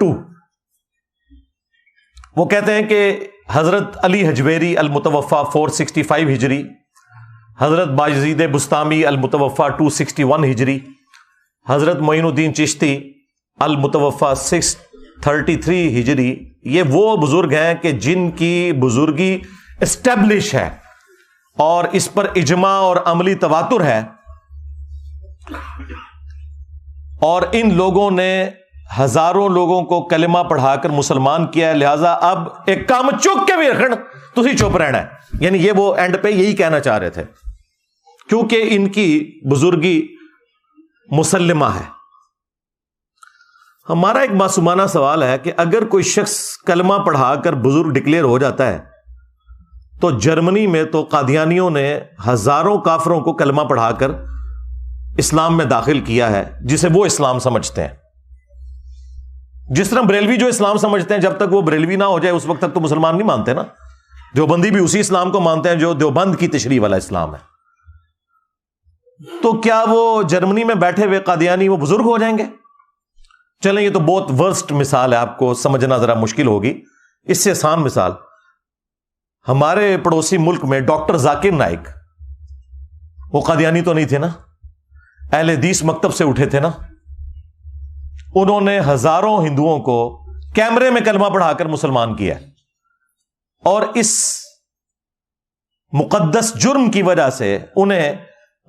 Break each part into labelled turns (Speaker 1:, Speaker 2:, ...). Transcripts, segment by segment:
Speaker 1: 2 وہ کہتے ہیں کہ حضرت علی حجویری المتوفا 465 ہجری، حضرت باجزید بستامی المتوفا 261 ہجری، حضرت معین الدین چشتی المتوفا 633 ہجری، یہ وہ بزرگ ہیں کہ جن کی بزرگی اسٹیبلش ہے اور اس پر اجماع اور عملی تواتر ہے، اور ان لوگوں نے ہزاروں لوگوں کو کلمہ پڑھا کر مسلمان کیا ہے. لہذا اب ایک کام چک کے بھی رکھنا، تسی چپ رہنا ہے. یعنی یہ وہ اینڈ پہ یہی کہنا چاہ رہے تھے کیونکہ ان کی بزرگی مسلمہ ہے. ہمارا ایک معصومانہ سوال ہے کہ اگر کوئی شخص کلمہ پڑھا کر بزرگ ڈکلیئر ہو جاتا ہے تو جرمنی میں تو قادیانیوں نے ہزاروں کافروں کو کلمہ پڑھا کر اسلام میں داخل کیا ہے جسے وہ اسلام سمجھتے ہیں. جس طرح بریلوی جو اسلام سمجھتے ہیں، جب تک وہ بریلوی نہ ہو جائے اس وقت تک تو مسلمان نہیں مانتے نا. دیوبندی بھی اسی اسلام کو مانتے ہیں جو دیوبند کی تشریح والا اسلام ہے. تو کیا وہ جرمنی میں بیٹھے ہوئے قادیانی وہ بزرگ ہو جائیں گے؟ چلیں یہ تو بہت ورسٹ مثال ہے، آپ کو سمجھنا ذرا مشکل ہوگی. اس سے آسان مثال، ہمارے پڑوسی ملک میں ڈاکٹر ذاکر نائک، وہ قادیانی تو نہیں تھے نا، اہل حدیث مکتب سے اٹھے تھے نا. انہوں نے ہزاروں ہندوؤں کو کیمرے میں کلمہ پڑھا کر مسلمان کیا، اور اس مقدس جرم کی وجہ سے انہیں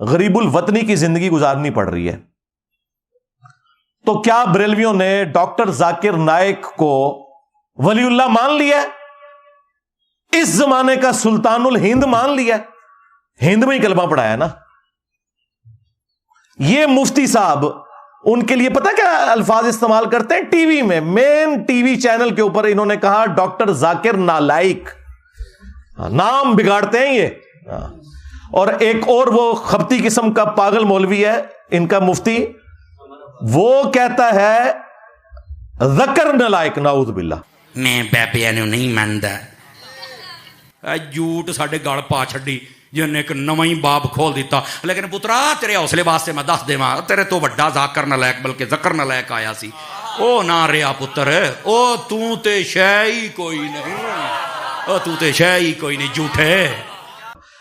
Speaker 1: غریب الوطنی کی زندگی گزارنی پڑ رہی ہے. تو کیا بریلویوں نے ڈاکٹر ذاکر نائک کو ولی اللہ مان لیا؟ اس زمانے کا سلطان الہند مان لیا، ہند میں ہی کلمہ پڑھایا نا. یہ مفتی صاحب ان کے لیے پتہ کیا الفاظ استعمال کرتے ہیں؟ ٹی وی میں، مین ٹی وی چینل کے اوپر انہوں نے کہا ڈاکٹر ذاکر نالائک. نام بگاڑتے ہیں یہ. اور ایک اور وہ خبتی قسم کا پاگل مولوی ہے ان کا مفتی، وہ کہتا ہے ذکر نالائک. نعوذ باللہ.
Speaker 2: میں بابیاں نوں نہیں ماندا. جھوٹ ساڈے گل پا چھڈی جن ایک نواں ہی باب کھول دیتا. لیکن پترا تیرے حوصلے واسطے میں دس دیواں، تیرے تو وڈا ذاکر نالائک بلکہ ذکر نالائک آیا سی. او نہ رہیا پتر، او تو تے شے ہی کوئی نہیں، او تو تے شے ہی کوئی نہیں، جھوٹے.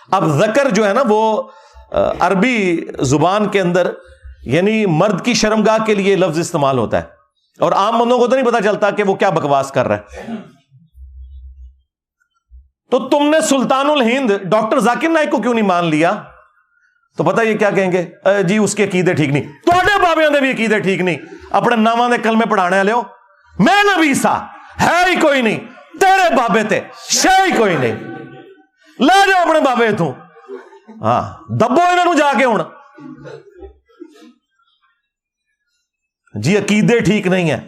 Speaker 1: اب ذکر جو ہے نا وہ عربی زبان کے اندر یعنی مرد کی شرمگاہ کے لیے لفظ استعمال ہوتا ہے، اور عام بندوں کو تو نہیں پتا چلتا کہ وہ کیا بکواس کر رہا ہے. تو تم نے سلطان الہند ڈاکٹر ذاکر نائک کو کیوں نہیں مان لیا؟ تو پتہ یہ کیا کہیں گے؟ جی اس کے عقیدے ٹھیک نہیں. تواڈے بابیاں دے بھی عقیدے ٹھیک نہیں. اپنے ناماں دے کلمے پڑھانے والے ہو. میں نبی سا ہے ہی کوئی نہیں، تیرے بابے تے شے ہی کوئی نہیں. لے جاؤ اپنے بابے تو، ہاں دبو انہاں نوں جا کے ہن. جی عقیدے ٹھیک نہیں ہے.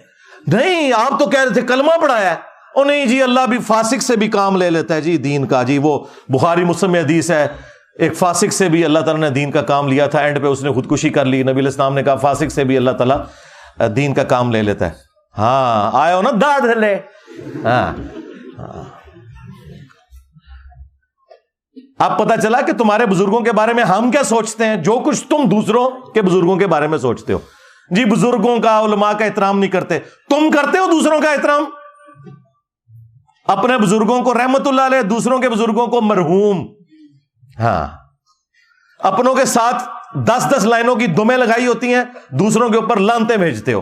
Speaker 1: نہیں آپ تو کہہ رہے تھے کلمہ پڑھایا ہے. او نہیں جی اللہ بھی فاسق سے بھی کام لے لیتا ہے جی دین کا. جی وہ بخاری مسلم میں حدیث ہے، ایک فاسق سے بھی اللہ تعالیٰ نے دین کا کام لیا تھا، اینڈ پہ اس نے خودکشی کر لی. نبی علیہ السلام نے کہا فاسق سے بھی اللہ تعالیٰ دین کا کام لے لیتا ہے. ہاں آئے ہو نا داد لے. ہاں اب پتہ چلا کہ تمہارے بزرگوں کے بارے میں ہم کیا سوچتے ہیں، جو کچھ تم دوسروں کے بزرگوں کے بارے میں سوچتے ہو. جی بزرگوں کا علماء کا احترام نہیں کرتے، تم کرتے ہو دوسروں کا احترام. اپنے بزرگوں کو رحمت اللہ علیہ، دوسروں کے بزرگوں کو مرحوم. ہاں اپنوں کے ساتھ 10 لائنوں کی دمیں لگائی ہوتی ہیں، دوسروں کے اوپر لانتے بھیجتے ہو.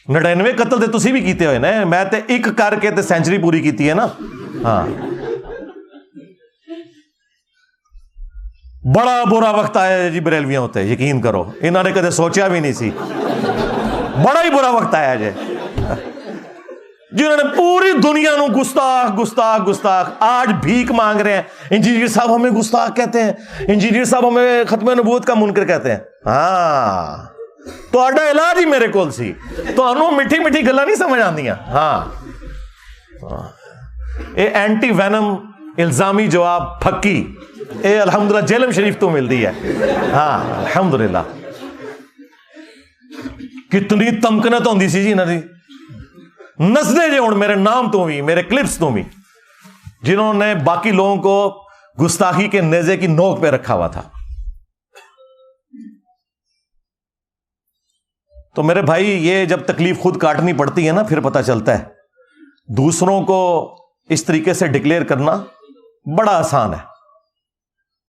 Speaker 1: 99 قتل تے تسی بھی کیتے ہوئے نا، میں تے ایک کر کے تے سینچری پوری کیتی ہے نا. ہاں بڑا برا وقت آیا جی بریلویاں ہوتے، یقین کرو انہوں نے کدے سوچیا بھی نہیں سی. بڑا ہی برا وقت آیا جی، جنہوں نے پوری دنیا نو گستاخ گستاخ گستاخ آج بھیک مانگ رہے ہیں. انجینئر صاحب ہمیں گستاخ کہتے ہیں، انجینئر صاحب ہمیں ختم نبوت کا منکر کہتے ہیں. ہاں تو آڈا علاج ہی میرے کول سی، تو انہوں میٹھی میٹھی گلاں نہیں سمجھ آندیاں. ہاں اے اینٹی وینم الزامی جواب پھکی اے الحمدللہ جیلم شریف تو مل دی ہے. ہاں الحمدللہ. کتنی تمکنت ہوندی سی جی انہاں دی، نسدے جے ہن میرے نام تو بھی، میرے کلپس تو بھی، جنہوں نے باقی لوگوں کو گستاخی کے نیزے کی نوک پہ رکھا ہوا تھا. تو میرے بھائی یہ جب تکلیف خود کاٹنی پڑتی ہے نا پھر پتہ چلتا ہے دوسروں کو اس طریقے سے ڈکلیئر کرنا بڑا آسان ہے.